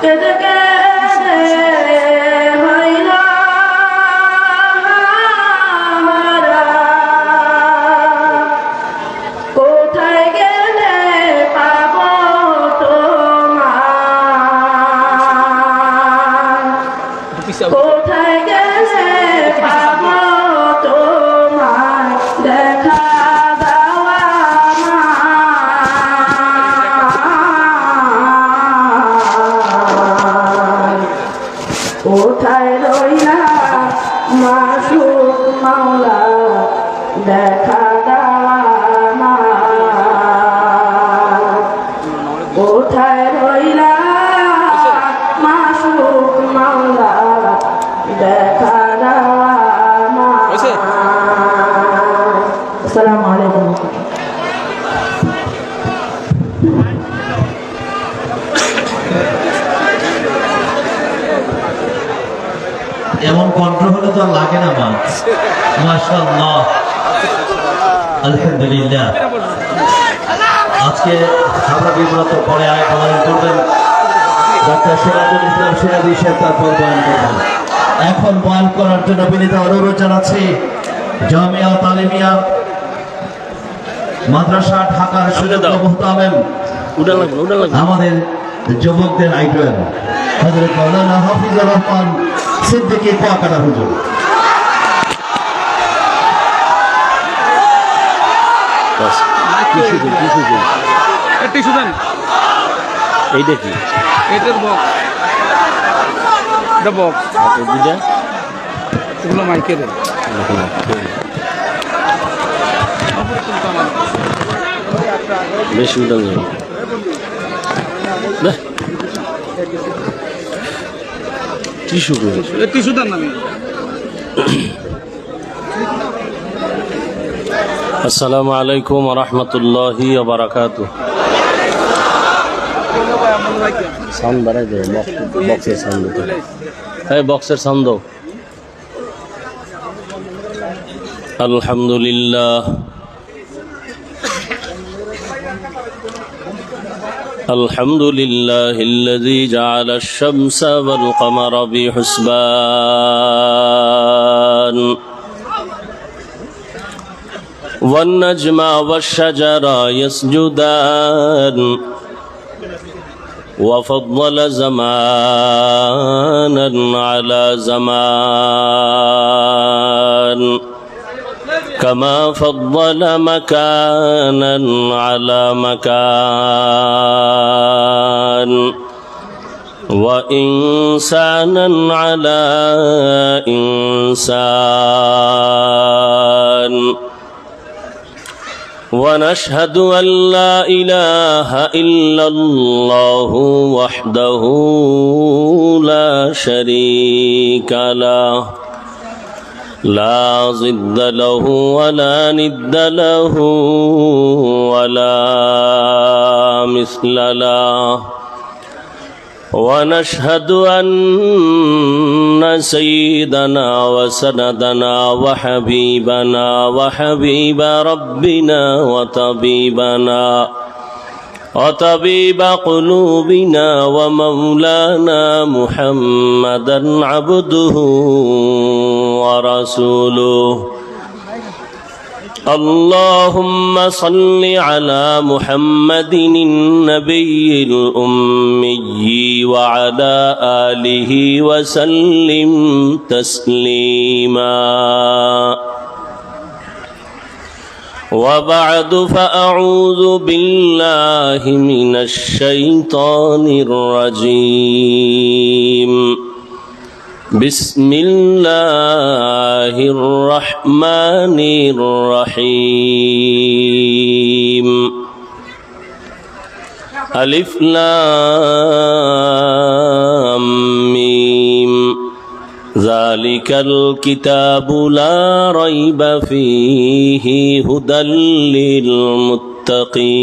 কেঁদে কেঁদে হইল হারা। কোথায় গেলে পাব তোমার, কোথায় গেলে পাব তোমার দেখা দেওয়া আমার। কোথায় রইলা মাসুক মাওলা দেখা দেওয়া আমার। কোথায় রইলা মাসুক মাওলা দেখা দেওয়া আমার। আসসালামু আলাইকুম। এমন কণ্ঠ হলে তো আর লাগে না মা। মাশাআল্লাহ, আলহামদুলিল্লাহ। আজকে আমরা বিব্রত পরে আয় বয়ান করবেন ডাক্তার সিরাজুল ইসলাম সিরাজি সাহেব, তারপর বয়ান করবেন। এখন বয়ান করার জন্য বিনীত অনুরোধ জানাচ্ছি জামিয়া তালিমিয়া মাদ্রাসা ঢাকার সুযোগ্য মুহতামিম আমাদের যুবকদের আইডল হযরত মাওলানা হাফিজুর রহমান সিদ্দিকী কুয়াকাটা হুজুর। এইটা কি? এটার বক্স, এটা বক্স, এগুলো মাইকের। বেশি উঠান যাবে। টিস্যু টিস্যু দেন না। আসসালামু আলাইকুম ওয়া রাহমাতুল্লাহি ওয়া বারাকাতুহু। সাউন্ড বাড়াই দাও, বক্সের সাউন্ড দাও। এই বক্সের সাউন্ড দাও। আলহামদুলিল্লাহ, الحمد لله الذي جعل الشمس والقمر بحسبان والنجم والشجر يسجدان وفضل زمانا على زمان كما فضل مكانا على مكان وإنسانا على إنسان. ونشهد أن لا إله إلا الله وحده لا شريك له لا ضد له ولا ند له ولا مثل له. ونشهد أن سيدنا وسندنا وحبيبنا وحبيب ربنا وطبيب قلوبنا ومولانا محمدا عبده ورسوله. اللهم صل على محمد النبي الأمي وعلى آله وسلم تسليما. وبعد فأعوذ بالله من الشيطان الرجيم. بسم الله الرحمن الرحيم. ألف لام ميم. ذلك الكتاب لا ريب فيه هدى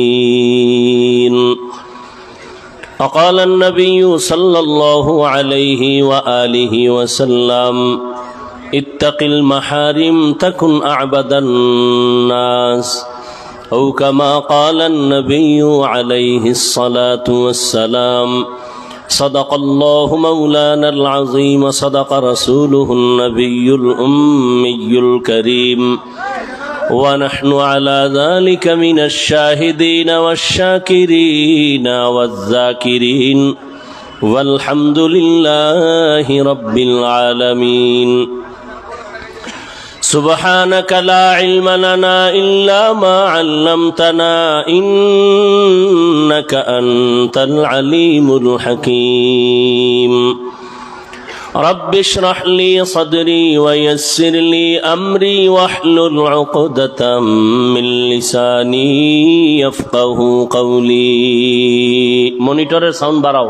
للمتقين. وقال النبي صلى الله عليه وآله وسلم اتق المحارم تكن أعبد الناس أو كما قال النبي عليه الصلاة والسلام صدق الله مولانا العظيم صدق رسوله النبي الأمي الكريم ونحن على ذلك من الشاهدين والشاكرين والذاكرين والحمد لله رب العالمين سبحانك لا علم لنا إلا ما علمتنا إنك أنت العليم الحكيم رب اشرح لي صدري ويسر لي أمري واحلل عقدة من لساني يفقه قولي মনিটরের সাউন্ড বাড়াও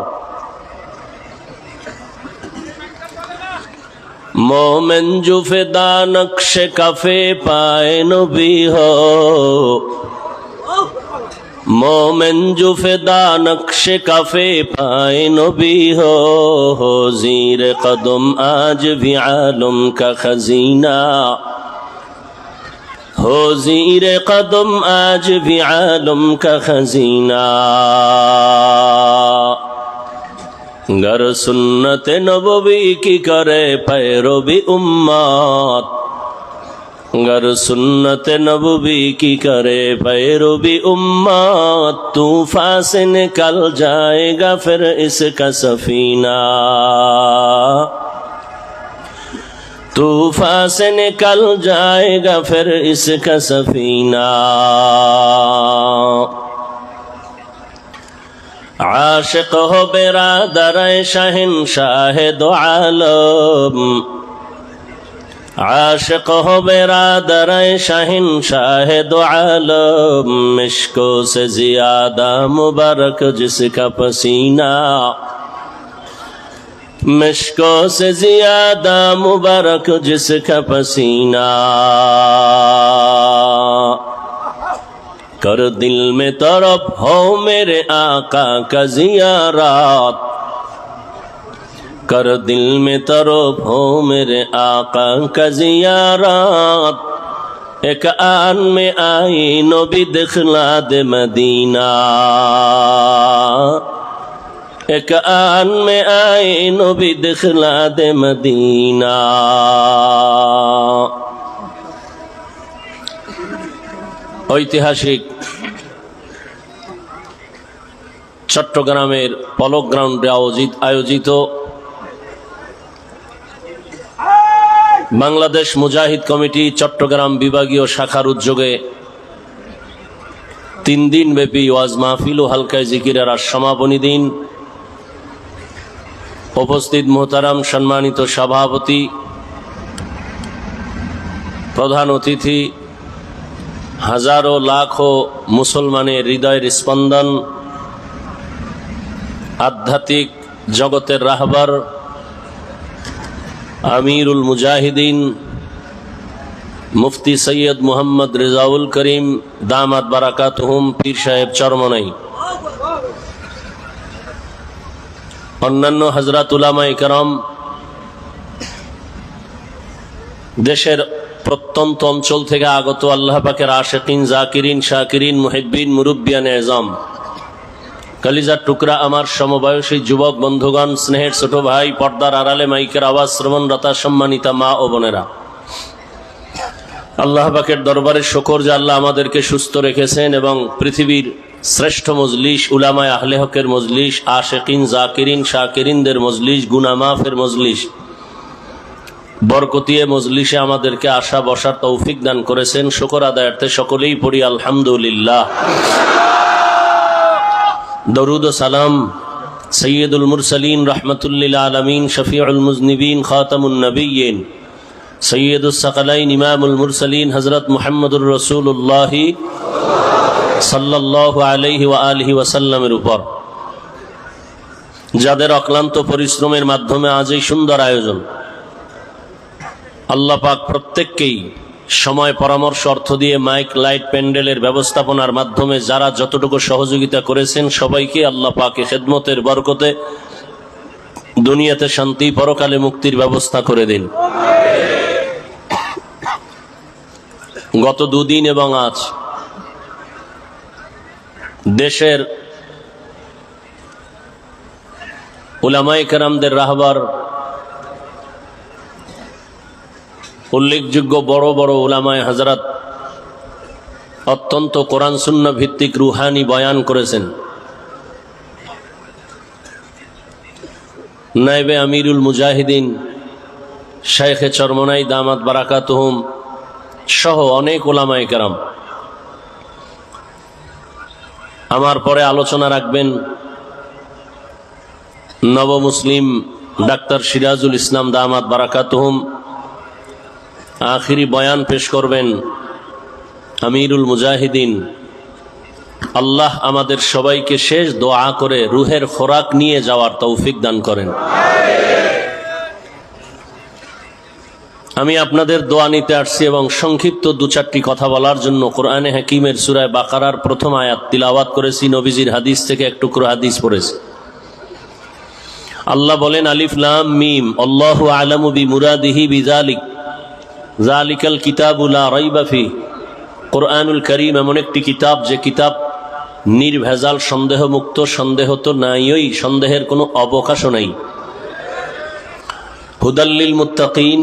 मोमेन जो फिदा नक्श कफे पाए नबी हो मोमेन जो फिदा नक्श कफे पाए नबी हो ज़ीर कदम आज भी आलम का खजीना हो ज़ीर कदम आज भी आलम का खजीना गर सुन्नत नबवी की करे पैरवी उम्मत गर सुन्नत नबवी की करे पैरवी उम्मत तूफान से निकल जाएगा फिर इसका सफीना तूफान से निकल जाएगा फिर इसका सफीना आशिक हो बिरादर शहंशाह दो आलम आशिक हो बिरादर शहंशाह दो आलम इश्को से ज्यादा मुबारक जिसका पसीना मिश्को से ज्यादा मुबारक जिसका पसीना कर दिल में तरफ हो मेरे आका का ज़ियारत कर दिल में तरफ हो मेरे आका का ज़ियारत एक आन में आई नबी दिखला दे मदीना एक आन में आई नबी दिखला दे मदीना ঐতিহাসিক চট্টগ্রামের পলক গ্রাউন্ডে আয়োজিত বাংলাদেশ মুজাহিদ কমিটি চট্টগ্রাম বিভাগীয় শাখার উদ্যোগে 3 দিন ব্যাপী ওয়াজ মাহফিল ও হালকায় জিকিরের আজ সমাপনী দিন। উপস্থিত মোহতারাম সম্মানিত সভাপতি, প্রধান অতিথি, হাজারো লাখো মুসলমানের হৃদয়ের স্পন্দন, আধ্যাত্মিক জগতের রাহবার, আমিরুল মুজাহিদিন মুফতি সৈয়দ মুহাম্মদ রেজাউল করিম দামাত বারাকাতুহুম পীর সাহেব চরমনাই, অন্যান্য হযরত উলামায়ে কেরাম, দেশের প্রত্যন্ত অঞ্চল থেকে আগত আল্লাহ পাকের আশিকিন, জাকিরিন, শাকিরিন, মুহিব্বিন, মুরব্বিয়ান এজাম, কলিজার টুকরা আমার সমবয়সী যুবক বন্ধুগণ, স্নেহের ছোট ভাই, পর্দার আড়ালে মাইকের আওয়াজ শ্রবণরতা সম্মানিতা মা ও বোনেরা, আল্লাহ পাকের দরবারে শুকর যে আল্লাহ আমাদেরকে সুস্থ রেখেছেন এবং পৃথিবীর শ্রেষ্ঠ মজলিস, উলামায়ে আহলে হকের মজলিস, আশিকিন, জাকিরিন, শাকিরিনদের মজলিস, গুনাহ মাফের মজলিস, বরকতিয়ে মজলিসে আমাদেরকে আসা বসার তৌফিক দান করেছেন। শুকর আদায়ার্থে সকলেই পড়ি আলহামদুলিল্লাহ। দরুদ ও সালাম সৈয়দুল মুরসালিন রাহমাতুল্লিল আলামিন, শফিউল মুজনিবিন, খাতামুন নবিয়্যিন, সৈয়দুস সাকালাইন, ইমামুল মুরসালিন হযরত মুহাম্মদুর রাসূলুল্লাহ সাল্লাল্লাহু আলাইহি ওয়া আলিহি ওয়াসাল্লামের উপর, যাদের অক্লান্ত পরিশ্রমের মাধ্যমে আজ এই সুন্দর আয়োজন, আল্লাহ পাক প্রত্যেককেই সময়, পরামর্শ, অর্থ দিয়ে মাইক, লাইট, প্যান্ডেলের ব্যবস্থাপনার মাধ্যমে যারা যতটুকু সহযোগিতা করেছেন সবাইকে আল্লাহ পাকে খেদমতের বরকতে দুনিয়াতে শান্তি, পরকালে মুক্তির ব্যবস্থা করে দিন। গত 2 দিন এবং আজ দেশের উলামায়ে কেরামদের রাহবার, উল্লেখযোগ্য বড় বড় উলামায়ে হযরত অত্যন্ত কোরআন সুন্নাহ ভিত্তিক রুহানি বয়ান করেছেন। নায়েবে আমিরুল মুজাহিদিন শাইখে চরমনাই দামাত বারাকাতুহুম সহ অনেক উলামায়ে কেরাম। আমার পরে আলোচনা রাখবেন নব মুসলিম ডাক্তার সিরাজুল ইসলাম দামাত বারাকাতুহুম। আখিরি বয়ান পেশ করবেন আমিরুল মুজাহিদিন। আল্লাহ আমাদের সবাইকে শেষ দোয়া করে রুহের খোরাক নিয়ে যাওয়ার তৌফিক দান করেন। আমি আপনাদের দোয়া নিতে আসছি এবং সংক্ষিপ্ত দু চারটি কথা বলার জন্য কোরআনে হাকিমের সূরা বাকারার প্রথম আয়াত তিলাওয়াত করেছি, নবীজির হাদিস থেকে এক টুকরো হাদিস পড়েছি। আল্লাহ বলেন, আলিফ লাম মিম আল্লাহু আলামু বিমুরাদিহি বিযালিক যালিকাল কিতাবু লা রাইবা ফি। কোরআনুল কারীম এমন একটি কিতাব যে কিতাব নির্ভেজাল, সন্দেহমুক্ত। সন্দেহ তো নাইই, সন্দেহের কোনো অবকাশও নাই। হুদাল্লিল মুত্তাকিন,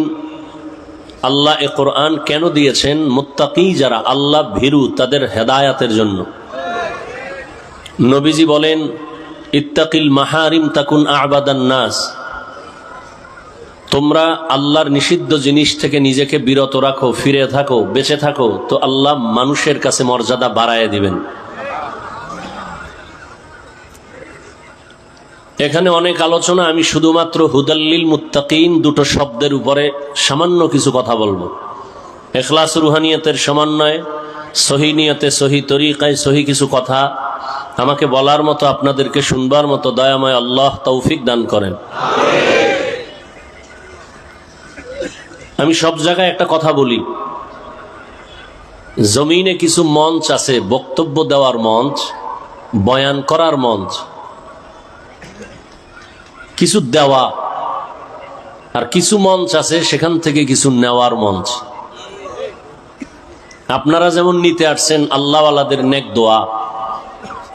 আল্লাহ এ কোরআন কেন দিয়েছেন? মুত্তাকি যারা, আল্লাহ ভীরু, তাদের হেদায়াতের জন্য। নবীজি বলেন, ইত্তাকিল মাহারিম তাকুন আবাদান নাস। তোমরা আল্লাহর নিষিদ্ধ জিনিস থেকে নিজেকে বিরত রাখো, ফিরে থাকো, বেঁচে থাকো, তো আল্লাহ মানুষের কাছে মর্যাদা বাড়ায় দিবেন। এখানে অনেক আলোচনা, আমি শুধুমাত্র হুদাল্লিল মুত্তাকিন দুটো শব্দের উপরে সামান্য কিছু কথা বলবো। ইখলাস রুহানিয়তের সমন্বয়ে, সহি নিয়তে, সহি তরিকায়, সহি কিছু কথা আমাকে বলার মতো, আপনাদেরকে শুনবার মতো দয়াময় আল্লাহ তৌফিক দান করেন। আমি সব জায়গায় একটা কথা বলি, জমিনে কিছু মঞ্চ আছে, বক্তব্য দেওয়ার মঞ্চ, বয়ান করার মঞ্চ, কিছু দেওয়া, আর কিছু মঞ্চ আছে সেখান থেকে কিছু নেওয়ার মঞ্চ। আপনারা যেমন নিতে আসছেন আল্লাহওয়ালাদের নেক দোয়া,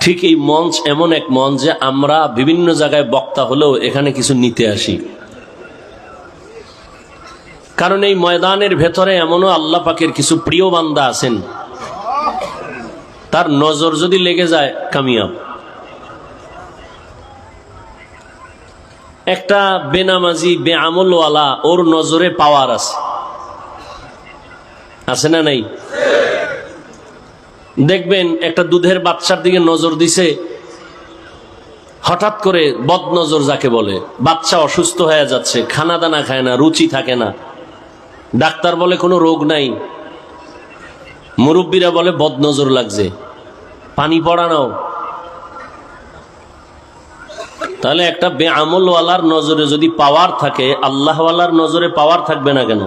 ঠিক এই মঞ্চ এমন এক মঞ্চ যে আমরা বিভিন্ন জায়গায় বক্তা হলেও এখানে কিছু নিতে আসি। কারণ এই ময়দানের ভেতরে এমনও আল্লাহ পাকের কিছু প্রিয় বান্দা আছেন, তার নজর যদি লেগে যায় কামিয়াব। একটা বেনামাজি বেআমলওয়ালা, ওর নজরে পাওয়ার আছে না নাই? দেখবেন একটা দুধের বাচ্চার দিকে নজর দিছে, হঠাৎ করে বদ নজর যাকে বলে, বাচ্চা অসুস্থ হয়ে যাচ্ছে, খানা দানা খায় না, রুচি থাকে না, ডাক্তার বলে কোনো রোগ নাই, মুরব্বীরা বলে বদ নজর লাগছে, পানি পড়ানো। তাহলে একটা বেআমলওয়ালার নজরে যদি পাওয়ার থাকে, আল্লাহওয়ালার নজরে পাওয়ার থাকবে না কেন?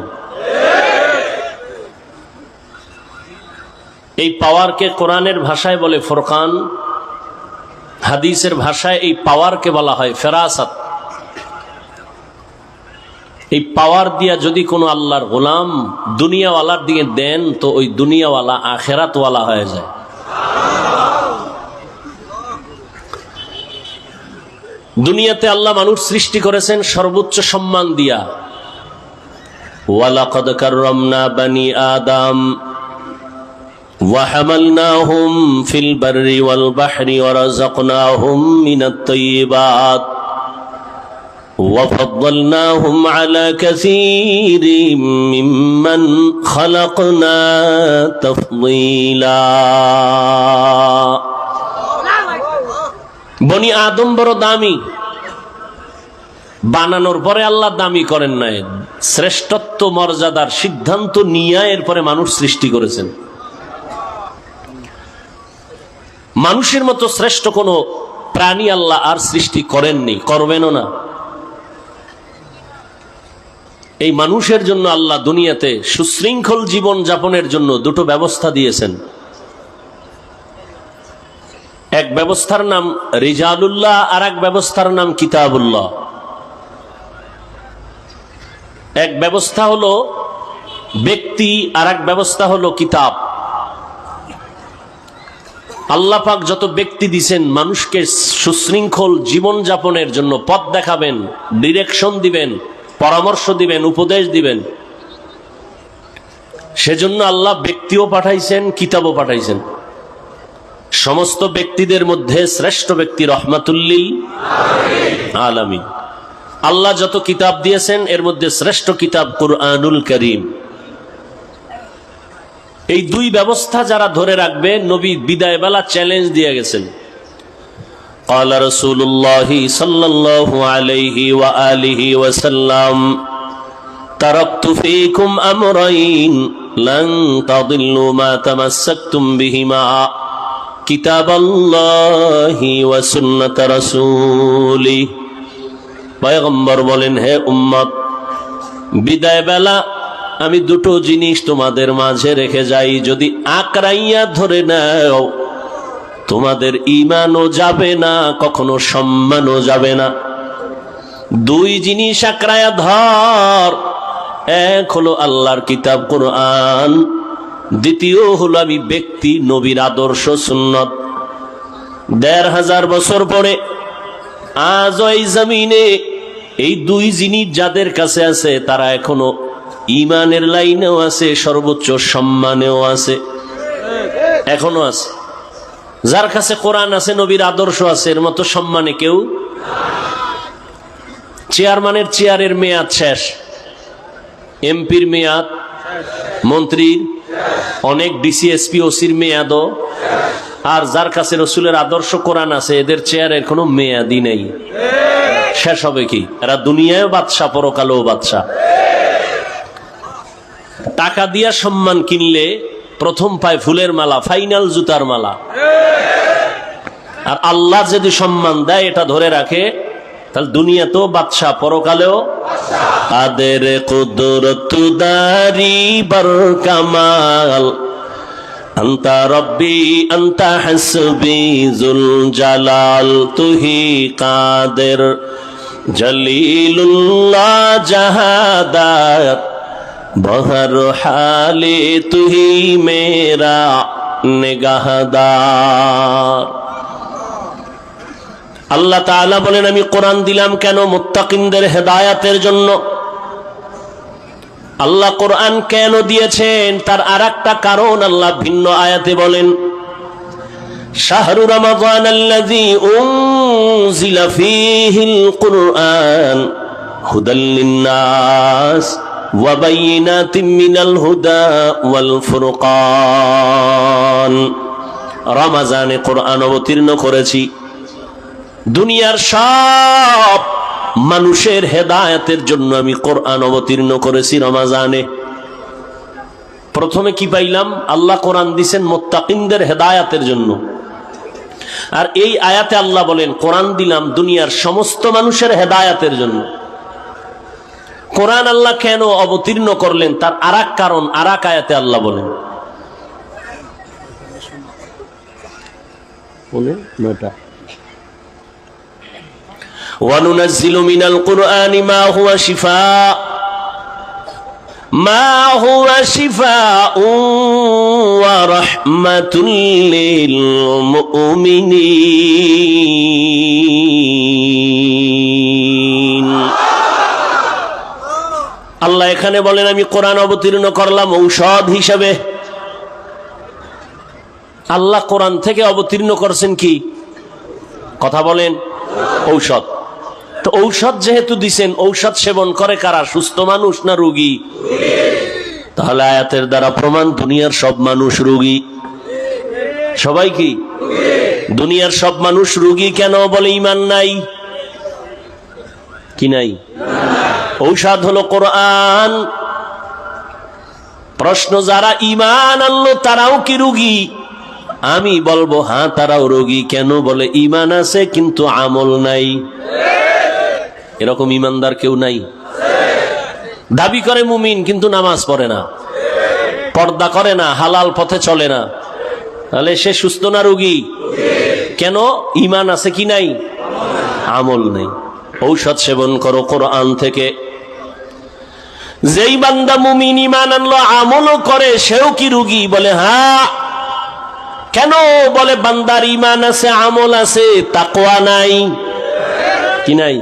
এই পাওয়ারকে কোরআনের ভাষায় বলে ফুরকান, হাদিসের ভাষায় এই পাওয়ারকে বলা হয় ফেরাসাত। এই পাওয়ার দিয়া যদি কোনো আল্লাহর গোলাম দুনিয়াওয়ালার দিকে দেন, তো ওই দুনিয়াওয়ালা আখেরাতওয়ালা হয়ে যায়। দুনিয়াতে আল্লাহ মানুষ সৃষ্টি করেছেন সর্বোচ্চ সম্মান দিয়া। ওয়ালাকাদ কাররামনা বানি আদম ওয়া হামালনাহুম ফিল বাররি ওয়াল বাহরি ওয়া রাযাকনাহুম মিনাত তাইয়্যিবাত ওয়া ফাদ্দালনাহুম আলা কাসীরিম মিম্মান খালাকনা তাফদীলা। বনি আদম বড় দামি, বানানোর পরে আল্লাহ দামি করেন নাই, শ্রেষ্ঠত্ব মর্যাদার সিদ্ধান্ত নিয়ে এরপরে মানুষ সৃষ্টি করেছেন। মানুষের মতো শ্রেষ্ঠ কোনো প্রাণী আল্লাহ আর সৃষ্টি করেননি, করবেনও না। এই মানুষের জন্য আল্লাহ দুনিয়াতে সুশৃঙ্খল জীবন যাপনের জন্য দুটো ব্যবস্থা দিয়েছেন। এক ব্যবস্থার নাম রিজালুল্লাহ, আর এক ব্যবস্থার নাম কিতাবুল্লাহ। এক ব্যবস্থা হলো ব্যক্তি, আর এক ব্যবস্থা হলো কিতাব। আল্লাহ পাক যত ব্যক্তি দিছেন মানুষকে সুশৃঙ্খল জীবন যাপনের জন্য পথ দেখাবেন, ডিরেকশন দিবেন, পরামর্শ দিবেন, উপদেশ দিবেন, সেজন্য আল্লাহ ব্যক্তিও পাঠাইছেন, কিতাবও পাঠাইছেন। সমস্ত ব্যক্তিদের মধ্যে শ্রেষ্ঠ ব্যক্তি রহমাতুল্লিল আলামিন। আল্লাহ যত কিতাব দিয়েছেন এর মধ্যে শ্রেষ্ঠ কিতাব কুরআনুল কারীম। এই দুই ব্যবস্থা যারা ধরে রাখবে, নবী বিদায় বেলা চ্যালেঞ্জ দিয়ে গেছেন। قال رسول الله صلى الله عليه وآله وسلم تركت فيكم أمرين لن تضلوا ما تمسكتم بهما كتاب الله وسنة رسوله। পয়গম্বর বলেন, হে উম্মত, বিদায় বেলা আমি দুটো জিনিস তোমাদের মাঝে রেখে যাই, যদি আঁকড়াইয়া ধরে নাও তোমাদের ঈমানও যাবে না, কখনো সম্মানও যাবে না। দুই জিনিস আঁকড়াইয়া ধর, এক হলো আল্লাহর কিতাব কুরআন, দ্বিতীয় হলো আমি ব্যক্তি নবীর আদর্শ সুন্নত। ১৫০০ বছর পরে আজ এই জমিনে এই দুই জিনিস যাদের কাছে আছে তারা এখনো ঈমানের লাইনেও আছে, সর্বোচ্চ সম্মানেও আছে, এখনো আছে। যার কাছে কোরআন আছে, নবীর আদর্শ আছে, এর মতো সম্মানে কেউ। চেয়ারম্যানের চেয়ারের মেয়াদ শেষ, এমপির মেয়াদ, মন্ত্রীর, অনেক ডিসি এসপি ওসির মেয়াদও। আর যার কাছে রসুলের আদর্শ কোরআন আছে, এদের চেয়ারের কোনো মেয়াদই নেই, শেষ হবে কি? এরা দুনিয়ায় বাদশা, পরকালেও বাদশা। টাকা দিয়া সম্মান কিনলে প্রথম পায় ফুলের মালা, ফাইনাল জুতার মালা। আর আল্লাহ যদি সম্মান দেয়, এটা ধরে রাখে, তাহলে দুনিয়াতেও বাদশা, পরকালেও। কাদের কুদরত দারি বর কামাল আন্তা রব্বি আন্তা হাসবি জুল জালাল তুহি কাদের জলিলুল্লাহ জাহাদাত বহর হালে তুহি মেরা নিগাহদার। আল্লাহ তাআলা বলেন, আমি কোরআন দিলাম কেন? মুত্তাকিনদের হেদায়াতের জন্য। আল্লাহ কোরআন কেন দিয়েছেন তার আরেকটা কারণ আল্লাহ ভিন্ন আয়াতে বলেন, শাহরু রমাদান আল্লাযী উনজিলা ফীহিল কুরআন হুদাল লিন-নাস ওয়া বাইয়িনাতিম মিনাল হুদা ওয়াল ফুরকান। রমজানে কোরআন অবতীর্ণ করেছি দুনিয়ার সব মানুষের হেদায়েতের জন্য। আমি কোরআন অবতীর্ণ করেছি রমজানে। প্রথমে কি পাইলাম? আল্লাহ কোরআন দিয়েছেন মুত্তাকিনদের হেদায়েতের জন্য। আর এই আয়াতে আল্লাহ বলেন, কোরআন দিলাম দুনিয়ার সমস্ত মানুষের হেদায়েতের জন্য। কোরআন আল্লাহ কেন অবতীর্ণ করলেন তার আরেক কারণ আরেক আয়াতে আল্লাহ বলেন। وَنُنَزِّلُ مِنَ الْقُرْآنِ مَا هُوَ شِفَاءٌ وَرَحْمَةٌ لِّلْمُؤْمِنِينَ। আল্লাহ এখানে বলেন, আমি কোরআন অবতীর্ণ করলাম ঔষধ হিসাবে। আল্লাহ কোরআন থেকে অবতীর্ণ করছেন কি? কথা বলেন, ঔষধ। তো ঔষধ যেহেতু দিছেন, ঔষধ সেবন করে কারা? সুস্থ মানুষ না রোগী? তাহলে আয়াতের দ্বারা প্রমাণ দুনিয়ার সব মানুষ রোগী। সবাই কি? দুনিয়ার সব মানুষ রোগী কেন? বলে ঈমান নাই। কি নাই? ঔষধ হলো কোরআন। প্রশ্ন, যারা ঈমান আনলো তারাও কি রোগী? আমি বলবো হ্যাঁ, তারাও রোগী। কেন? বলে ঈমান আছে কিন্তু আমল নাই। এরকম ঈমানদার কেউ নাই? দাবি করে মুমিন কিন্তু নামাজ পড়ে না, পর্দা করে না, হালাল পথে চলে না, তাহলে সে সুস্থ না রোগী? কেন? ঈমান আছে কি নাই? আমল নাই। ঔষধ সেবন করো কোরআন থেকে। যেই বান্দা মুমিন ঈমান আনলো, আমলও করে, সেও কি রোগী? বলে হ্যাঁ। কেন বলে বান্দার ঈমান আছে, আমল আছে, তাকওয়া নাই। কি নাই?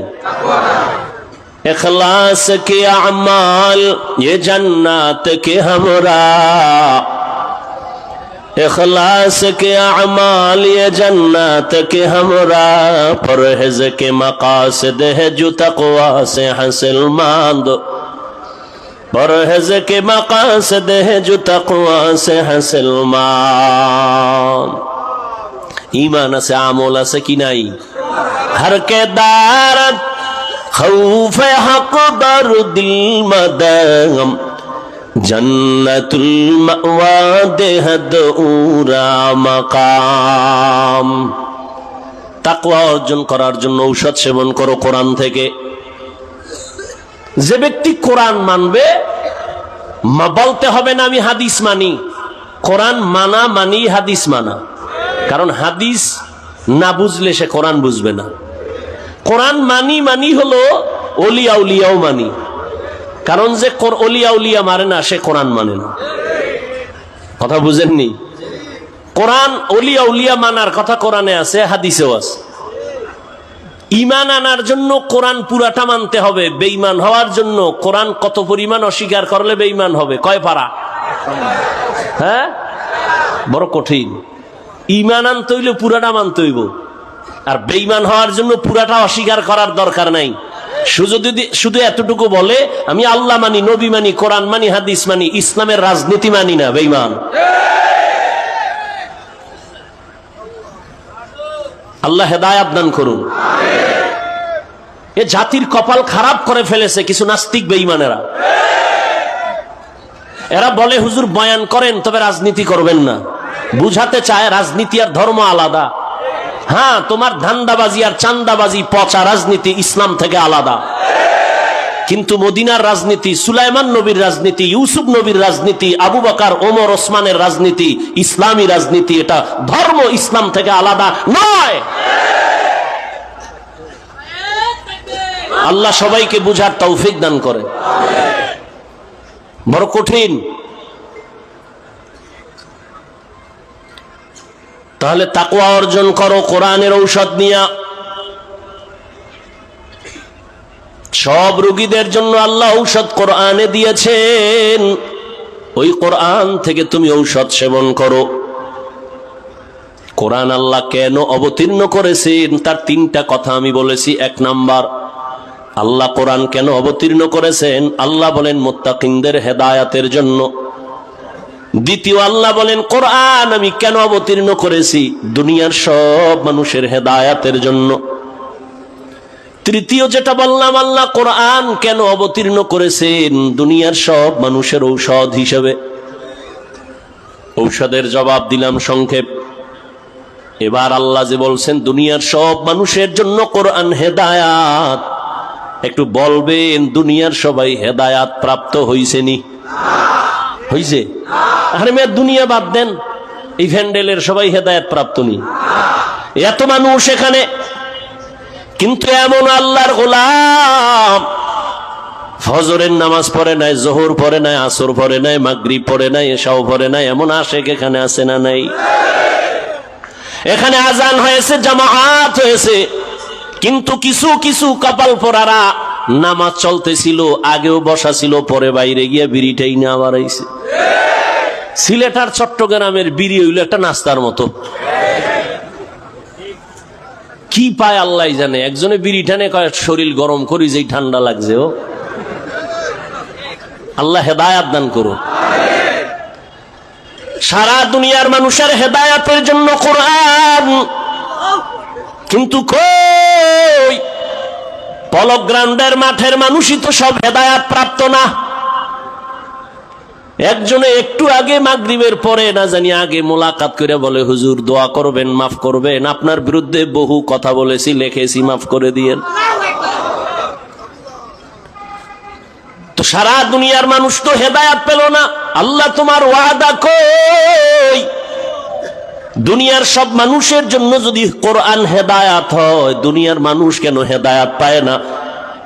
इखलास के अमाल ये जन्नत के हमरा, इखलास के अमाल ये जन्नत के हमरा, परहेज के मकासद है जो तक़वा से हासिल मंद, परहेज के मकासद है जो तक़वा से हासिल मंद। ईमान से आमल से की नहीं हर के दारत खौफ हक दर दिल मदम जन्नतुल मअवा देहद उरा मकाम। তাকওয়া অর্জন করার জন্য ঔষধ সেবন করো কোরআন থেকে। যে ব্যক্তি কোরআন মানবে, বলতে হবে না আমি হাদিস মানি। কোরআন মানা মানি হাদিস মানা, কারণ হাদিস না বুঝলে সে কোরআন বুঝবে না। কোরআন মানি মানি হলো ওলিয়া উলিয়াও মানি, কারণ যে ওলিয়া উলিয়া মানে না সে কোরআন মানে না। কথা বুঝেননি? কোরআন ওলিয়া উলিয়া মানার কথা কোরআনে আছে, হাদিসেও আছে। ঈমান আনার জন্য কোরআন পুরাটা মানতে হবে। বেঈমান হওয়ার জন্য কোরআন কত পরিমাণ অস্বীকার করলে বেঈমান হবে? কয় পারা? হ্যাঁ, বড় কঠিন। ঈমান আনতে হইলে পুরাটা মানতে হইব, আর বেঈমান হওয়ার জন্য পুরাটা অস্বীকার করার দরকার নাই। শুধু এতটুকু বলে আমি আল্লাহ মানি, নবী মানি, কোরআন মানি, হাদিস মানি, ইসলামের রাজনীতি মানি না, বেঈমান। আল্লাহ হেদায়াত দান করুন। এ জাতির কপাল খারাপ করে ফেলেছে কিছু নাস্তিক বেঈমানেরা। এরা বলে হুজুর বয়ান করেন তবে রাজনীতি করবেন না। বুঝাতে চায় রাজনীতি আর ধর্ম আলাদা। হ্যাঁ, তোমার ধান্দাবাজি আর চান্দাবাজি পচা রাজনীতি ইসলাম থেকে আলাদা, কিন্তু মদিনার রাজনীতি, সুলাইমান নবীর রাজনীতি, ইউসুফ নবীর রাজনীতি, আবু বকর ওমর ওসমানের রাজনীতি ইসলামী রাজনীতি। এটা ধর্ম ইসলাম থেকে আলাদা নয়। আল্লাহ সবাইকে বুঝার তৌফিক দান করে। বড় কঠিন। তাহলে তাকওয়া অর্জন করো কোরআনের ঔষধ নিয়া। সব রোগীদের জন্য আল্লাহ ঔষধ কোরআনে দিয়েছেন, ওই কোরআন থেকে তুমি ঔষধ সেবন করো। কোরআন আল্লাহ কেন অবতীর্ণ করেছেন তার তিনটা কথা আমি বলেছি। এক নাম্বার, আল্লাহ কোরআন কেন অবতীর্ণ করেছেন? আল্লাহ বলেন মুত্তাকিনদের হেদায়াতের জন্য। দ্বিতীয়, আল্লাহ বলেন কোরআন আমি কেন অবতীর্ণ করেছি? দুনিয়ার সব মানুষের হেদায়াতের জন্য। তৃতীয় যেটা বললাম, আল্লাহ কোরআন কেন অবতীর্ণ করেছেন? দুনিয়ার সব মানুষের ঔষধ হিসেবে। ঔষধের জবাব দিলাম সংক্ষেপ। এবার আল্লাহ যে বলছেন দুনিয়ার সব মানুষের জন্য কোরআন হেদায়াত, একটু বলবেন দুনিয়ার সবাই হেদায়াত প্রাপ্ত হইছেনি? হইছে? আরে মেয়ে দুনিয়া বাদ দেন, এই ভ্যান্ডেলের সবাই হেদায়াত প্রাপ্ত নি? এত মানুষ এখানে, কিন্তু এমন আল্লাহর গোলাম ফজরের নামাজ পড়ে নাই, জোহর পড়ে নাই, আসর পড়ে নাই, মাগরিব পড়ে নাই, এশাও পড়ে নাই, এমন আশেক এখানে আছে না নাই? এখানে আজান হয়েছে, জামাআত হয়েছে, কিন্তু কিছু কিছু কপাল পরারা নামাজ চলতেছিল, আগেও বসা ছিল, পরে বাইরে গিয়ে বিড়িটাই না আবার আইছে। সিলেট আর চট্টগ্রামের বিড়ি হইল একটা নাস্তার মতো। কি পায় আল্লাহ জানে। একজনে বিড়ি টানে কয় শরীর গরম করি, যেই ঠান্ডা লাগছে। ও আল্লাহ হেদায়াত দান করুন। সারা দুনিয়ার মানুষের হেদায়াতের জন্য কোরআন, কিন্তু কই পলক গ্রাউন্ডের মাঠের মানুষই তো সব হেদায়াত প্রাপ্ত না। একজনে একটু আগে মাগরিবের পরে না জানি আগে মোলাকাত করে বলে হুজুর দোয়া করবেন, মাফ করবেন, আপনার বিরুদ্ধে বহু কথা বলেছি, লিখেছি, মাফ করে দিয়েন। তো সারা দুনিয়ার মানুষ তো হেদায়াত পেল না। আল্লাহ তোমার ওয়াদা কই? দুনিয়ার সব মানুষের জন্য যদি কোরআন হেদায়াত হয়, দুনিয়ার মানুষ কেন হেদায়াত পায় না?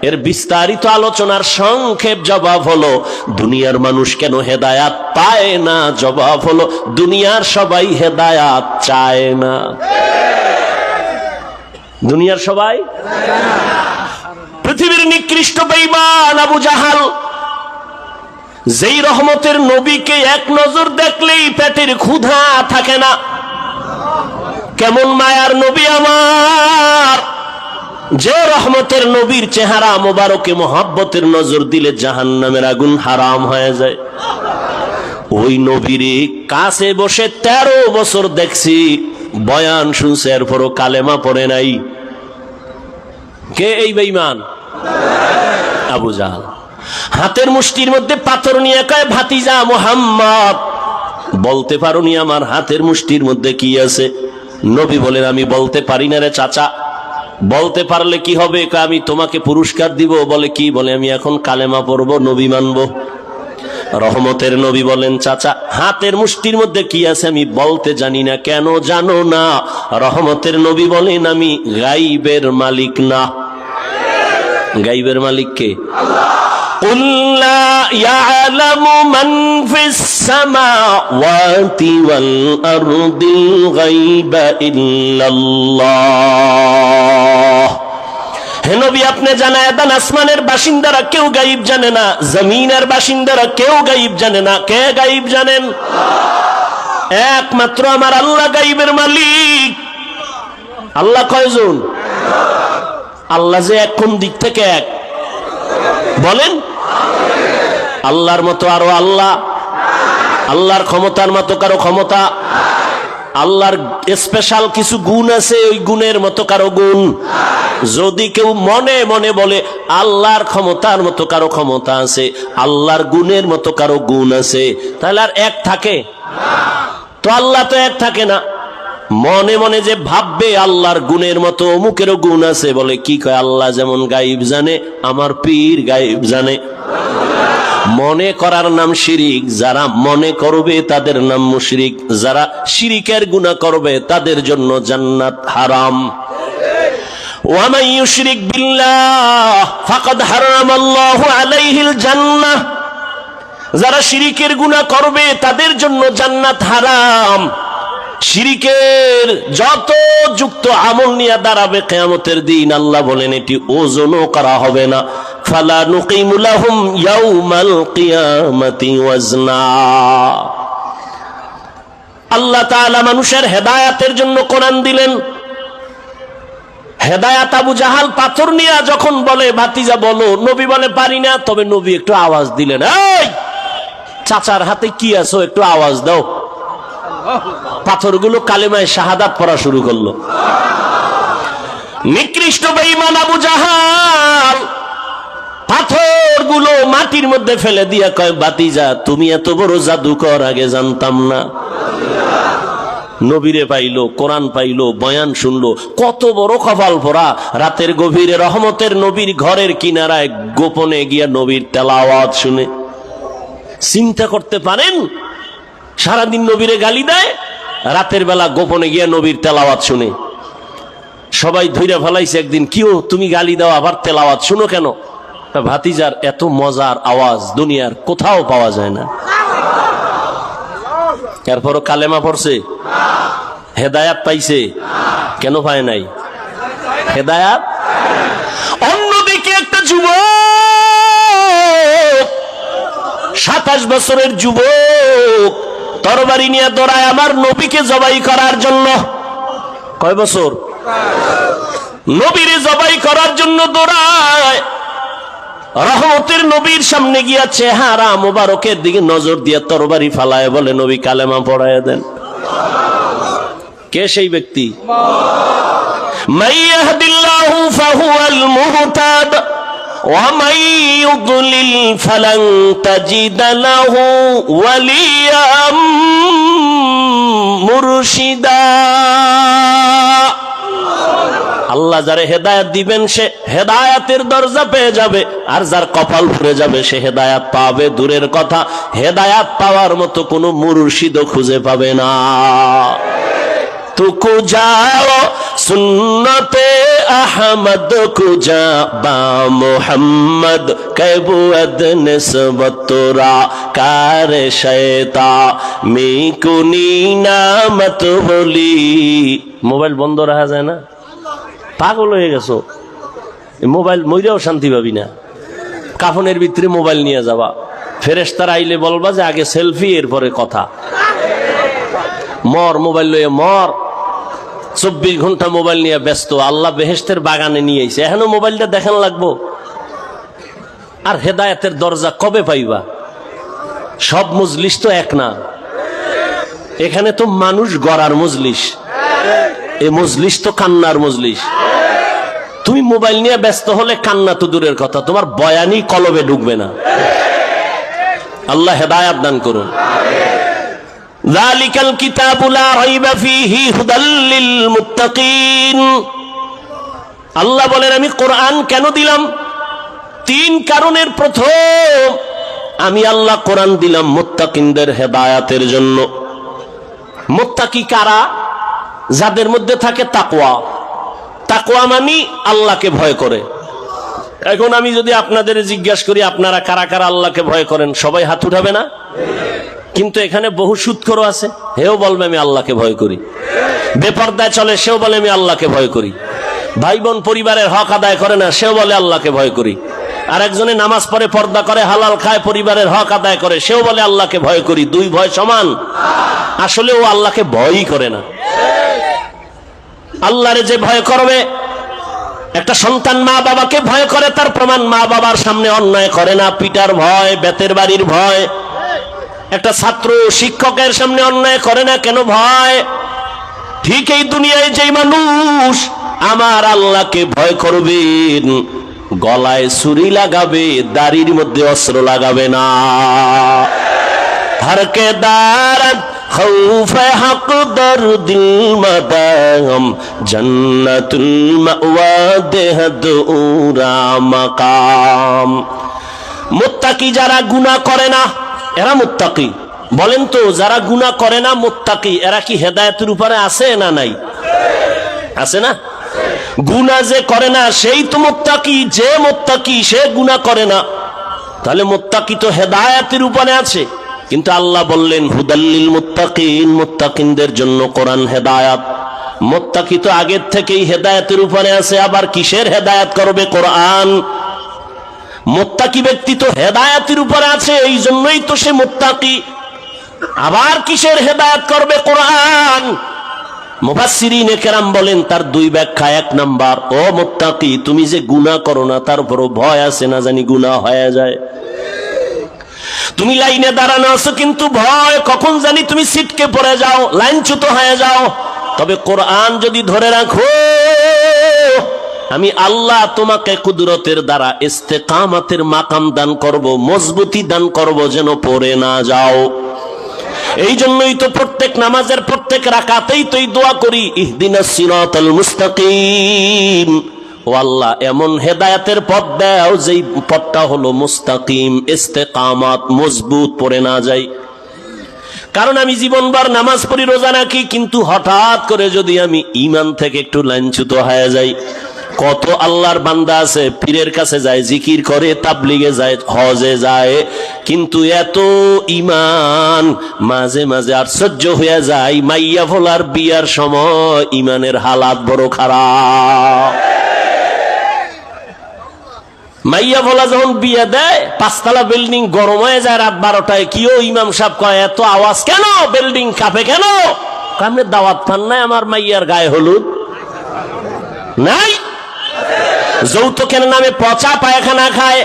এর বিস্তারিত আলোচনার সংক্ষেপ জবাব হলো, দুনিয়ার মানুষ কেন হেদায়াত পায় না? জবাব হলো, দুনিয়ার সবাই হেদায়াত চায় না। দুনিয়ার সবাই, পৃথিবীর নিকৃষ্ট বেঈমান আবু জাহাল, যেই রহমতের নবীকে এক নজর দেখলেই পেটের ক্ষুধা থাকে না, কেমন মায়ার নবী আমার, যে রহমতের নবীর চেহারা মোবারকে মোহাব্বতের নজর দিলে জাহান্নামের আগুন হারাম হয়ে যায়। ওই নবীর কাছে বসে 13 বছর দেখছি, বয়ান শুনছে, এরপরও কালেমা পড়ে নাই। কে এই বেঈমান? আবু জাহাল। হাতের মুষ্টির মধ্যে পাথর নিয়ে কয়, ভাতিজা মুহাম্মদ, বলতে পারোনি আমার হাতের মুষ্টির মধ্যে কি আছে? নবী বলেন, আমি বলতে পারি না রে চাচা। বলতে পারলে কি হবে? আমি তোমাকে পুরস্কার দিব। বলে কি? বলে আমি এখন কালেমা পড়বো, নবী মানবো। রহমতের নবী বলেন, চাচা হাতের মুষ্টির মধ্যে কি আছে আমি বলতে জানি না। কেন জানো না? রহমতের নবী বলেন, আমি গাইবের মালিক না। গাইবের মালিক কে? قُلْ لَا يَعْلَمُ مَنْ فِي السَّمَاوَاتِ وَالْأَرْضِ الْغَيْبَ إِلَّا اللَّهُ। হে নবী, আপনি জানায় দেন, আসমানের বাসিন্দারা কেউ গায়েব জানে না, জমিনের বাসিন্দারা কেউ গায়েব জানে না। কে গায়েব জানেন? একমাত্র আমার আল্লাহ গায়েবের মালিক। আল্লাহ কয়জন? আল্লাহ যে এক, কোন দিক থেকে এক বলেন? আল্লাহর মতো আরো আল্লাহ, আল্লাহর ক্ষমতার মতো কারো ক্ষমতা, আল্লাহর স্পেশাল কিছু গুণ আছে, ওই গুণের মতো কারো গুণ। যদি কেউ মনে মনে বলে আল্লাহর ক্ষমতার মতো কারো ক্ষমতা আছে, আল্লাহর গুণের মতো কারো গুণ আছে, তাহলে আর এক থাকে? তো আল্লাহ তো এক থাকে না। মনে মনে যে ভাববে আল্লাহর গুণের মতো অমুকেরও গুণ আছে, বলে কি কয়? আল্লাহ যেমন গায়েব জানে, আমার পীর গায়েব জানে। মনে করার নাম শিরিক। যারা মনে করবে তাদের নাম মুশরিক। যারা শিরিকের গুনাহ করবে তাদের জন্য জান্নাত হারাম। ওয়ামান ইউশরিক বিল্লাহ ফাকাদ হারামাল্লাহু আলাইহিল জান্নাহ। যারা শিরিকের গুনাহ করবে তাদের জন্য জান্নাত হারাম। শিরিকের যত যুক্ত আমল নিয়ে দাঁড়াবে কিয়ামতের দিন, আল্লাহ বলেন এটি ওজনও করা হবে না। ফালা নুকিমু লাহুম ইয়াউমাল কিয়ামাতি ওয়াজনা। আল্লাহ তাআলা মানুষের হেদায়েতের জন্য কোরআন দিলেন। হেদায়েত আবু জাহাল পাথর নিয়ে যখন বলে, ভাতিজা বলো, নবী বলে পারি না। তবে নবী একটু আওয়াজ দিলেন, এই চাচার হাতে কি আছে একটু আওয়াজ দাও। পাথরগুলো কালেমায় শাহাদাত পড়া শুরু করলো। নিকৃষ্ট বেঈমান আবু জাহাল পাথরগুলো মাটির মধ্যে ফেলে দিয়া কয়, ভাতিজা তুমি এত বড় জাদুকর, আগে জানতাম না। নবীরে পাইলো, কোরআন পাইলো, বয়ান শুনলো, কত বড় কপাল ভরা। রাতের গভীরে রহমতের নবীর ঘরের কিনারায় গোপনে গিয়া নবীর তেলাওয়াত শুনে। চিন্তা করতে পারেন? সারাদিন নবীরে গালি দেয়, রাতের বেলা গোপনে গিয়া নবীর তেলাওয়াত শুনে। সবাই ধইরা ফেলাইছে একদিন, কিও তুমি গালি দাও আবার তেলাওয়াত শুনো কেন? ভাতিজার এত মজার আওয়াজ দুনিয়ার কোথাও পাওয়া যায় না। এরপরও কালেমা পড়ছে, হেদায়াত পাইছে। কেন পায় নাই হেদায়াত? অন্যদিকে একটা যুবক, 27 বছরের যুবক, তরবারি নিয়ে দৌড়ায় আমার নবীকে জবাই করার জন্য। কয় বছর? নবীরে জবাই করার জন্য দৌড়ায়। রহমতের নবীর সামনে গিয়া চেহারা মোবারকের দিকে নজর দিয়ে তরবারি ফালায়, বলে নবী কালেমা পড়ায় দেন। কে সেই ব্যক্তি? মান ইয়াহদিল্লাহু ফাহুয়াল মুহতাদ ওয়া মান ইউদ্লিল ফালান তাজিদা লাহু ওয়ালিয়াম মুরশিদা। আল্লাহ যারে হেদায়াত দিবেন সে হেদায়াতের দরজা পেয়ে যাবে, আর যার কপাল ফুরে যাবে সে হেদায়াত পাবে দূরের কথা, হেদায়াত পাওয়ার মতো কোনো মুর্শিদও খুঁজে পাবে না। তুকু যাও সুন্নতে अहमद कुजा बा मोहम्मद कैबुअद निस्बतुरा कार शैता मिकुनी नामत होली। মোবাইল বন্ধ রাখা যায় না? পাগল হয়ে গেছো, মোবাইল মইরাও শান্তি পাবি না। কাফনের ভিতরে মোবাইল নিয়ে যাবা, ফেরেশতারা আইলে বলবা যে আগে সেলফি এরপরে কথা। মর, মোবাইল লইয়া মর। 24 ঘন্টা মোবাইল নিয়ে ব্যস্ত। আল্লাহ বেহেশতের বাগানে নিয়ে আইছে, এখনো মোবাইলটা দেখান লাগবো? আর হেদায়েতের দরজা কবে পাইবা? সব মজলিস তো এক না, এখানে তো মানুষ গড়ার মজলিস, এ মজলিস তো কান্নার মজলিস। তুমি মোবাইল নিয়ে ব্যস্ত হলে কান্না তো দূরের কথা, তোমার বয়ানই কলবে ঢুকবে না। আল্লাহ হেদায়েত দান করুন। যালিকাল কিতাবু লা রাইবা ফীহি হুদাল লিল মুত্তাকিন। আল্লাহ বলেন আমি কোরআন কেন দিলাম? 3 কারণের প্রথম, আমি আল্লাহ কোরআন দিলাম মুত্তাকিনদের হেদায়েতের জন্য। মুত্তাকি কারা? যাদের মধ্যে থাকে তাকওয়া। তাকওয়া মানে আল্লাহকে ভয় করে। এখন আমি যদি আপনাদের জিজ্ঞাসা করি আপনারা কারা কারা আল্লাহকে ভয় করেন, সবাই হাত উঠাবে না? কিন্তু এখানে বহু সুদখোর আছে, হেও বলবে আমি আল্লাহকে ভয় করি। বেপরদায় চলে, সেও বলে আমি আল্লাহকে ভয় করি। ভাই বোন পরিবারের হক আদায় করে না, সেও বলে আল্লাহকে ভয় করি। আর একজনে নামাজ পড়ে, পর্দা করে, হালাল খায়, পরিবারের হক আদায় করে, সেও বলে আল্লাহকে ভয় করি। দুই ভয় সমান? আসলে ও আল্লাহকে ভয়ই করে না। আল্লাহরে যে ভয় করবে, একটা সন্তান মা বাবাকে ভয় করে, তার প্রমাণ মা বাবার সামনে অন্যায় করে না, পিটার ভয়, বেতের বাড়ির ভয়। একটা ছাত্র শিক্ষকের সামনে অন্যায় করে না, কেন ভয়? ঠিক এই দুনিয়ায় যেই মানুষ আমার আল্লাহকে ভয় করবেন, গলায় ছুরি লাগাবে, দাড়ির মধ্যে অস্ত্র লাগাবে না। হরকে দারদ খৌফ হক দরদিল মাদাম জান্নাতুল মাওয়া দেহদ উরা মাকাম। মুত্তাকি যারা গুনাহ করে না, এরা মুত্তাকি। বলেন তো, যারা গুনাহ করে না মুত্তাকি, এরা কি হেদায়েতের উপরে আছে না নাই? আছে না? গুনাহ যে করে না সেই তো মুত্তাকি। যে মুত্তাকি সে গুনাহ করে না, তাহলে মুত্তাকি তো হেদায়েতের উপরে আছে। কিন্তু আল্লাহ বললেন হুদাল্লিল মুত্তাকিন, মুত্তাকিনদের জন্য কোরআন হেদায়েত। মুত্তাকি তো আগের থেকেই হেদায়েতের উপরে আছে, আবার কিসের হেদায়েত করবে? কোরআন। মুত্তাকি ব্যক্তি তো হেদায়েতের উপরে আছে, এই জন্যই তো সে মুত্তাকি। আবার কিসের হেদায়েত করবে? কোরআন। মুফাসসিরিনে কেরাম বলেন তার 2 ব্যাখ্যা। 1 নাম্বার, ও মুত্তাকি, তুমি যে গুনাহ করো না তার উপরও ভয় আছে, না জানি গুনাহ হয়ে যায়। তুমি লাইনে দাঁড়ানো আছো, কিন্তু ভয় কখন জানি তুমি ছিটকে পড়ে যাও, লাইনচ্যুত হয়ে যাও। তবে কোরআন যদি ধরে রাখো, আমি আল্লাহ তোমাকে কুদরতের দ্বারা ইস্তেকামতের মাকাম দান করব, মজবুতি দান করব, যেন পড়ে না যাও। এই জন্যই তো প্রত্যেক নামাজের প্রত্যেক রাকাতেই তো এই দোয়া করি, ইহদিনাস সিরাতাল মুস্তাকিম। ও আল্লাহ, এমন হেদায়েতের পথ দাও যেই পথটা হলো মুস্তাকিম, ইস্তেকামত, মজবুত, পড়ে না যায়। কারণ আমি জীবনভর নামাজ পড়ি, রোজা রাখি, কিন্তু হঠাৎ করে যদি আমি ঈমান থেকে একটু লাইনচ্যুত হয়ে যাই। কত আল্লাহর বান্দা আছে পীরের কাছে যায়, জিকির করে, তাবলিগে যায়, হজে যায়, কিন্তু এত ঈমান মাঝে মাঝে আশ্চর্য হয়ে যায়। মাইয়া ফোলার বিয়ার সময় ঈমানের হালাত বড় খারাপ। মাইয়া ফোলা যখন বিয়ে দেয়, 5 তলা বিল্ডিং গরম হয়ে যায় রাত 12টায়। কিও ইমাম সাহেব কয় এত আওয়াজ কেন, বিল্ডিং কাঁপে কেন? আপনি দাওয়াত পান নাই আমার মাইয়ার গায়ে হলুদ নাই? যৌতুকের নামে পচা পায়খানা খায়,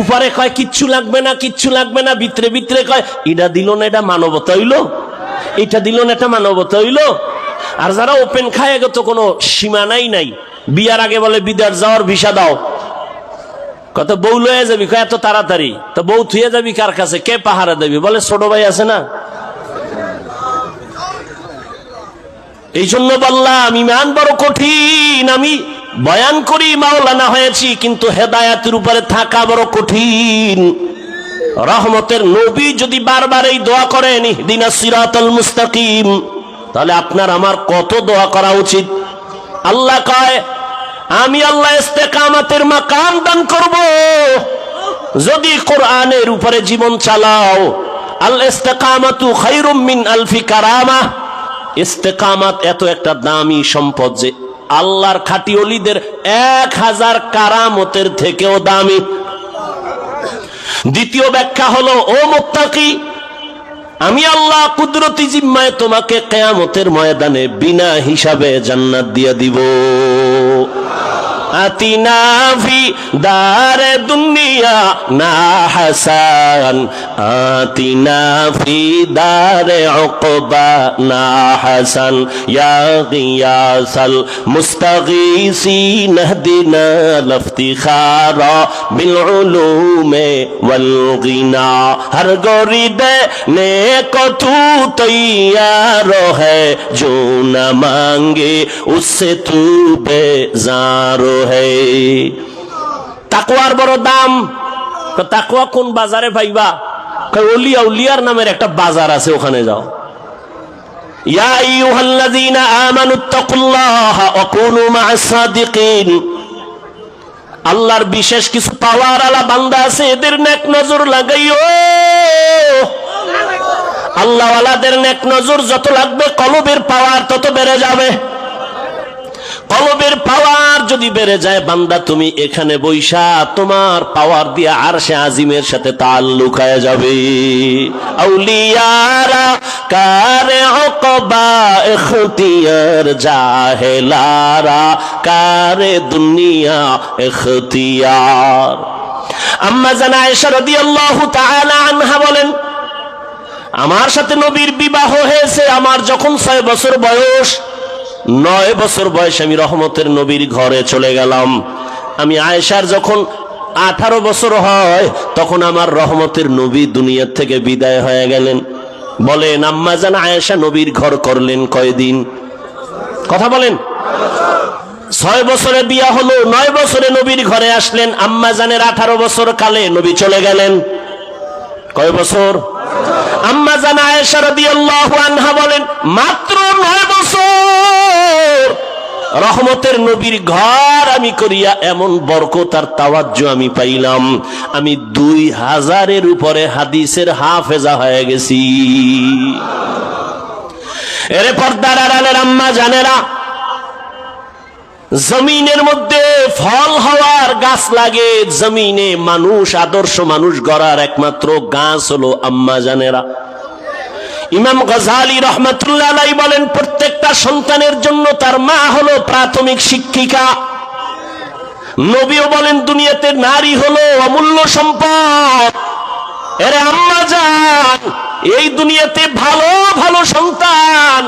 উপরে কয় কিচ্ছু লাগবে না, কিচ্ছু লাগবে না, ভিতরে ভিতরে কয় এটা দিল না, এটা মানবতা হইলো, এটা দিল না, এটা মানবতা হইলো। আর যারা ওপেন খায়, এগো তো কোনো সীমানাই নাই। বিয়ার আগে বলে বিদেশ যাওয়ার ভিসা দাও, কত বউ লয়ে যাবি, কয় এত তাড়াতাড়ি? তো বউ থুয়ে যাবি কার কাছে? কে পাহারা দেবি? বলে ছোট ভাই আছে না। এই জন্য বললাম ঈমান বড় কঠিন। আমি বয়ান করি মাওলানা হয়েছি, কিন্তু হেদায়েতের উপরে থাকা বড় কঠিন। রহমতের নবী যদি বারবার এই দোয়া করেন ইহদিনাস সিরাতাল মুস্তাকিম, তাহলে আপনার আমার কত দোয়া করা উচিত। আল্লাহ কয় আমি আল্লাহ ইস্তেকামাতের মাকাম দান করব যদি কোরআনের উপরে জীবন চালাও। আল ইস্তেকামাতু খায়রুম মিন আলফি কারামা। ইস্তেকামাত এত একটা দামি সম্পদ যে আল্লাহর খাঁটি ওলিদের 1000 কারামতের থেকেও দামি। দ্বিতীয় ব্যাখ্যা হলো, ও মুত্তাকি, আমি আল্লাহ কুদরতি জিম্মায় তোমাকে কিয়ামতের ময়দানে বিনা হিসাবে জান্নাত দিয়ে দিব। আতিনা ফি দারে দুনিয়া না হাসান, আতিনা ফি দারে উকবা না হাসান, ইয়া গিয়াসাল মুস্তাগীসিন ইহদিনা লিফতিখারা বিল উলুমে ওয়াল গিনা। হর গরিদে নেক তু তৈয়ার है जो न मांगे उससे तू बेजार है। তাকওয়ার বড় দাম। তাকওয়া কোন বাজারে পাইবা? ওলিয়া উলিয়ার নামের একটা বাজার আছে, ওখানে যাও। ইয়া আইয়ুহাল্লাযীনা আমানুত্তাকুল্লাহা ওয়া কুনু মা'আস সাদিকিন। আল্লাহর বিশেষ কিছু পাওয়ার আলা বান্দা আছে, এদের নেক নজর লাগাইও। আল্লাহ ওয়ালাদের নেক নজর যত লাগবে, কলবের পাওয়ার তত বেড়ে যাবে। কলবের পাওয়ার যদি বেড়ে যায়, বান্দা তুমি এখানে বৈশা তোমার পাওয়ার দিয়ে আরশে আজিমের সাথে তাল্লুক হয়ে যাবে। আউলিয়ারা কারে উকবা ইখতিয়ার, জাহেলারা কারে দুনিয়া ইখতিয়ার। আম্মা জান আয়েশা রাদিয়াল্লাহু তাআলা আনহা বলেন, আমার সাথে নবীর বিবাহ হয়েছে আমার যখন 6 বছর বয়স। 9 বছর বয়সে আমি রহমতের নবীর ঘরে চলে গেলাম। আমি আয়েশার যখন 18 বছর হয়, তখন আমার রহমতের নবী দুনিয়া থেকে বিদায় হয়ে গেলেন। বলেন, আম্মা জান আয়েশা নবীর ঘর করলেন কয়দিন? কথা বলেন। 6 বছরে বিয়া হলো, 9 বছরে নবীর ঘরে আসলেন। আম্মা জানের 18 বছর কালে নবী চলে গেলেন। কয় বছর? আম্মা জান আয়েশা রাদিয়াল্লাহু আনহা বলেন, মাত্র 9 বছর রহমতের নবীর ঘর আমি করিয়া এমন বরকত আর তাওয়াজ্জু আমি পাইলাম, আমি 2000-এর উপরে হাদিসের হাফেজা হয়ে গেছি। এরে পর্দার আড়ালের আম্মা জানেরা, জমিনের মধ্যে ফল হওয়ার গাছ লাগে, জমিনে মানুষ, আদর্শ মানুষ গড়ার একমাত্র গাছ হলো আম্মা জানেরা। ইমাম গজালি রহমাতুল্লাহ আলাইহি বলেন, প্রত্যেকটা সন্তানের জন্য তার মা হলো প্রাথমিক শিক্ষিকা। নবীও বলেন, দুনিয়াতে নারী হলো অমূল্য সম্পদ। এরে আম্মা জান, এই দুনিয়াতে ভালো ভালো সন্তান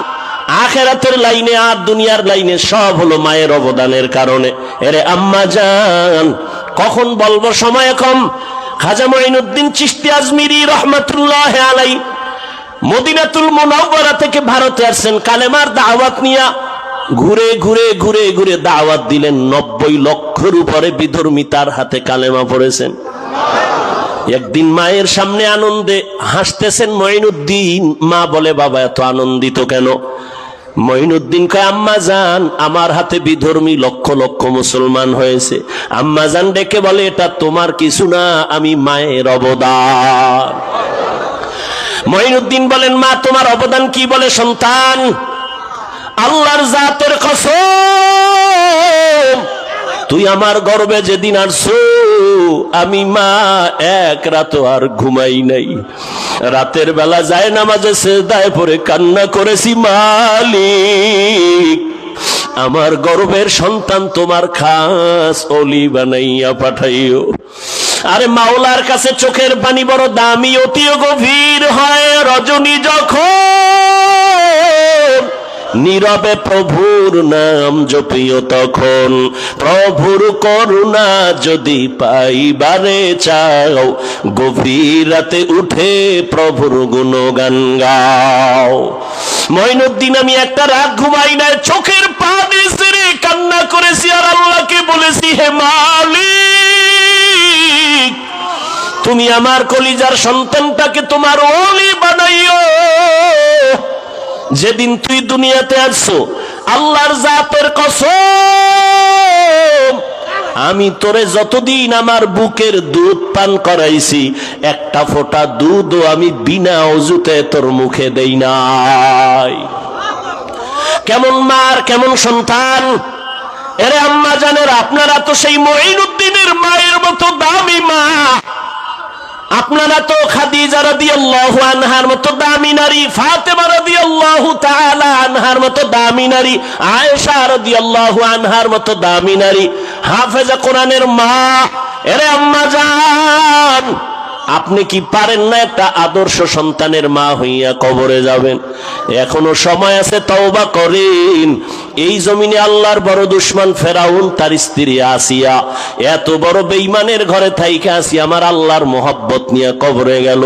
আখিরাতের লাইনে আর দুনিয়ার লাইনে সব হলো মায়ের অবদানের কারণে। এরে আম্মা জান, কখন বলবো, সময় কম। খাজা মঈনুদ্দিন চিশতি আজমিরি রহমাতুল্লাহ আলাইহি মদিনাতুল মুনাওয়ারা থেকে ভারতে আসছেন কালেমার দাওয়াত নিয়া। ঘুরে ঘুরে ঘুরে ঘুরে দাওয়াত দিলেন। 90 লক্ষের উপরে বিধর্মী তার হাতে কালেমা পড়েছেন। একদিন মায়ের সামনে আনন্দে হাসতেছেন মঈনুদ্দিন। মা বলে, বাবা এত আনন্দিত কেন? মঈনুদ্দিন কয়, আম্মা জান, আমার হাতে বিধর্মী লক্ষ লক্ষ মুসলমান হয়েছে। আম্মা জান ডেকে বলে, এটা তোমার কিছু না, আমি মায়ের অবদান। মঈনুদ্দিন বলেন, মা তোমার অবদান কি? বলে, সন্তান, আল্লাহর জাতের কসম, তুই আমার গর্বে যেদিন আসছো, আমি মা এক রাত আর ঘুমাই নাই। রাতের বেলা যায় নামাজে সিজদায় পড়ে কান্না করেছি, মালিক আমার গর্বের সন্তান তোমার খাস ওলি বানাইয়া পাঠাইও। আরে মাওলার কাছে চোখের পানি বড় দামি, অতি গভীর হয় রজনী যখন নীরবে প্রভুর নাম জপিও তখন। প্রভুর করুণা যদি পাইবারে চাও, গভীর রাতে উঠে প্রভুর গুণগান গাও। মঈনুদ্দিন, আমি একটা রাত ঘুমাই নাই, চোখের পানি ছেড়ে কান্না করেছি আর আল্লাহকে বলেছি, হে মালিক, তুমি আমার কলিজার সন্তানটাকে তোমার ওলি বানাইও। যেদিন তুই দুনিয়াতে আসছো, আল্লাহর জাতের কসম, আমি তোরে যতদিন আমার বুকের দুধ পান করাইছি একটা ফোঁটা দুধও আমি বিনা অজুতে তোর মুখে দেই নাই। কেমন মার কেমন সন্তান। এরে আম্মা জানের, আপনারা তো সেই মঈনুদ্দিনের মায়ের মতো দামি মা, আপনারা তো খাদিজা রাদিয়াল্লাহু আনহার মতো দামি নারী, ফাতেমা রাদিয়াল্লাহু তাআলা আনহার মতো দামি নারী, আয়েশা রাদিয়াল্লাহু আনহার মতো দামি নারী, হাফেজা কোরআনের মা। এরে আম্মা জান, আপনি কি পারেন না একটা আদর্শ সন্তানের মা হইয়া কবরে যাবেন? এখনো সময় আছে, তওবা করেন। এই জমিনে আল্লাহর বড় দুশমন ফেরাউন, তার স্ত্রী আসিয়া এত বড় বেঈমানের ঘরে থাইকা আসিয়া আমার আল্লাহর মোহাব্বত নিয়ে কবরে গেল।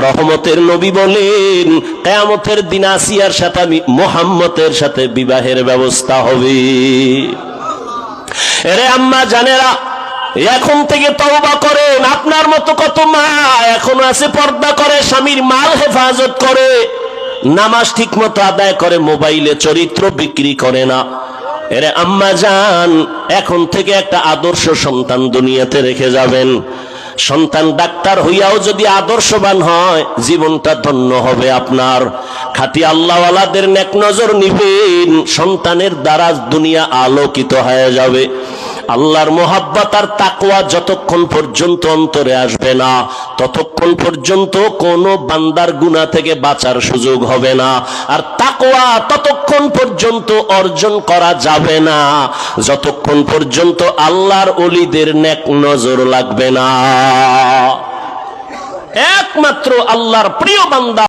রহমতের নবী বলেন, কিয়ামতের দিন আসিয়ার সাথে আমি মুহাম্মদের সাথে বিবাহের ব্যবস্থা হবে। এরে আম্মা জানেরা, এখন থেকে তওবা করেন। আপনার মতো কত মা এখনো আছে, পর্দা করে, স্বামীর মাল হেফাজত করে, নামাজ ঠিক মতো আদায় করে, মোবাইলে চরিত্র বিক্রি করে না। এরে আম্মা জান, এখন থেকে একটা আদর্শ সন্তান দুনিয়াতে রেখে যাবেন। সন্তান ডাক্তার হইয়াও যদি আদর্শবান হয়, জীবনটা ধন্য হবে আপনার। খাঁটি আল্লাহওয়ালাদের নেক নজর নিবেন, সন্তানের দ্বারা দুনিয়া আলোকিত হয়ে যাবে। আল্লাহর মোহাব্বত আর তাকওয়া যতক্ষণ পর্যন্ত অন্তরে আসবে না, ততক্ষণ পর্যন্ত কোনো বান্দার গুনাহ থেকে বাঁচার সুযোগ হবে না। আর তাকওয়া ততক্ষণ পর্যন্ত অর্জন করা যাবে না যতক্ষণ পর্যন্ত আল্লাহর ওলিদের নেক নজর লাগবে না। একমাত্র আল্লাহর প্রিয় বান্দা